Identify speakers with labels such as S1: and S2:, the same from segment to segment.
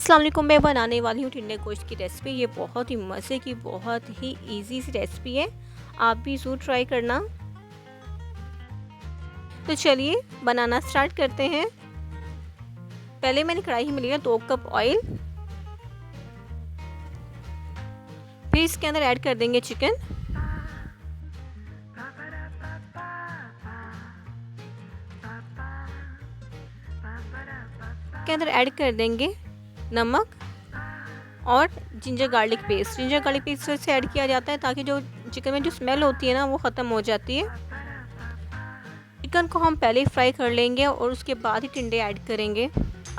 S1: अस्सलाम वालेकुम। मैं बनाने वाली हूँ टिंडे गोश्त की रेसिपी। ये बहुत ही मज़े की, बहुत ही इजी सी रेसिपी है, आप भी ज़रूर ट्राई करना। तो चलिए बनाना स्टार्ट करते हैं। पहले मैंने कढ़ाई में लिया 2 कप ऑयल, फिर इसके अंदर ऐड कर देंगे चिकन, के अंदर ऐड कर देंगे नमक और ginger garlic paste. Ginger garlic paste से ऐड किया जाता है ताकि जो चिकन में जो स्मेल होती है ना वो ख़त्म हो जाती है। चिकन को हम पहले ही फ्राई कर लेंगे और उसके बाद ही टिंडे ऐड करेंगे।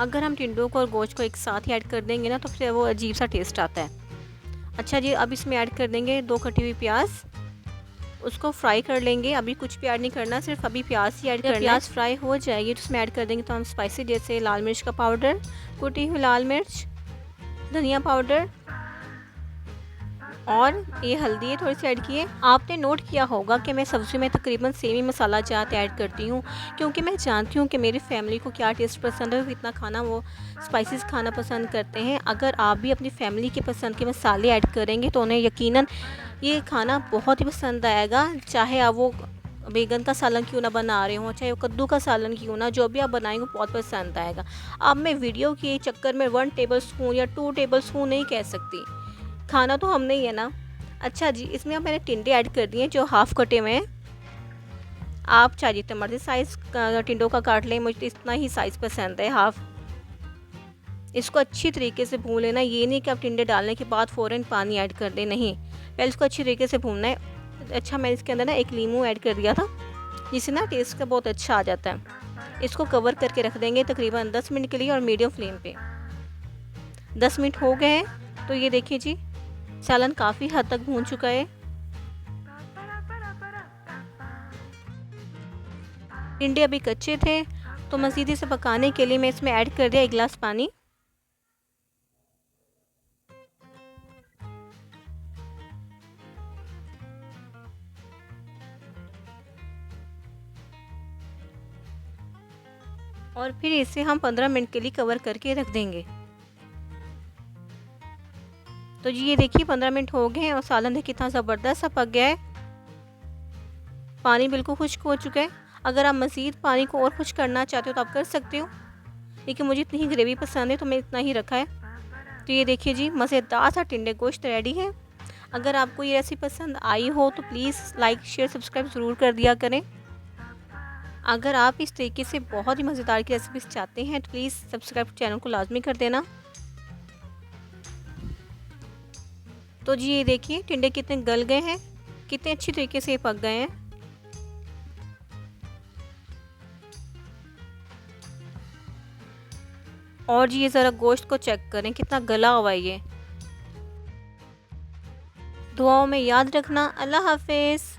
S1: अगर हम टिंडों को और गोश्त को एक साथ ही ऐड कर देंगे ना तो फिर वो अजीब सा टेस्ट आता है। अच्छा जी, अब इसमें ऐड कर देंगे 2 कटी हुई प्याज, उसको फ्राई कर लेंगे। अभी कुछ भी ऐड नहीं करना, सिर्फ अभी प्याज ही ऐड करना है। प्याज फ्राई हो जाएगी तो उसमें ऐड कर देंगे तो हम स्पाइसी जैसे लाल मिर्च का पाउडर, कुटी हुई लाल मिर्च, धनिया पाउडर और ये हल्दी है थोड़ी सी ऐड की है। आपने नोट किया होगा कि मैं सब्ज़ी में तकरीबन सेम ही मसाला जात ऐड करती हूँ, क्योंकि मैं जानती हूँ कि मेरी फैमिली को क्या टेस्ट पसंद है, कितना खाना वो स्पाइसेस खाना पसंद करते हैं। अगर आप भी अपनी फैमिली के पसंद के मसाले ऐड करेंगे तो उन्हें यकीनन ये खाना बहुत ही पसंद आएगा। चाहे आप वो बैगन का सालन क्यों ना बना रहे हो, चाहे वो कद्दू का सालन क्यों ना, जो भी आप बनाएंगे बहुत पसंद आएगा। अब मैं वीडियो के चक्कर में 1 टेबल स्पून या 2 टेबल स्पून नहीं कह सकती, खाना तो हमने ही है ना। अच्छा जी, इसमें अब मैंने टिंडे ऐड कर दिए जो हाफ़ कटे हुए हैं। आप चाहे जितना मर्जी साइज़ टिंडों का काट लें, मुझे इतना ही साइज़ पसंद है, हाफ़। इसको अच्छी तरीके से भून लेना। ये नहीं कि आप टिंडे डालने के बाद फ़ौरन पानी ऐड कर दें, नहीं, पहले इसको अच्छी तरीके से भूनना है। अच्छा, मैं इसके अंदर ना एक लीमू ऐड कर दिया था, जिससे ना टेस्ट का बहुत अच्छा आ जाता है। इसको कवर करके रख देंगे तकरीबन 10 मिनट के लिए और मीडियम फ्लेम पे। 10 मिनट हो गए हैं तो ये देखिए जी, सालन काफ़ी हद तक भून चुका है। टिंडे अभी कच्चे थे तो मज़ीद इसे पकाने के लिए मैं इसमें ऐड कर दिया 1 गिलास पानी। और फिर इसे हम 15 मिनट के लिए कवर करके रख देंगे। तो जी ये देखिए 15 मिनट हो गए हैं और सालन देखिए कितना ज़बरदस्त सा पक गया है। पानी बिल्कुल खुश्क हो चुका है। अगर आप मज़ीद पानी को और खुश्क करना चाहते हो तो आप कर सकते हो, लेकिन मुझे इतनी ही ग्रेवी पसंद है तो मैं इतना ही रखा है। तो ये देखिए जी, मज़ेदार सा टिंडे गोश्त रेडी है। अगर आपको ये रेसिपी पसंद आई हो तो प्लीज़ लाइक शेयर सब्सक्राइब ज़रूर कर दिया करें। अगर आप इस तरीके से बहुत ही मज़ेदार की रेसिपीज़ चाहते हैं तो प्लीज़ सब्सक्राइब चैनल को लाजमी कर देना। तो जी ये देखिए टिंडे कितने गल गए हैं, कितने अच्छी तरीके से ये पक गए हैं। और जी ये ज़रा गोश्त को चेक करें कितना गला हुआ है ये। दुआओं में याद रखना। अल्लाह हाफ़िज़।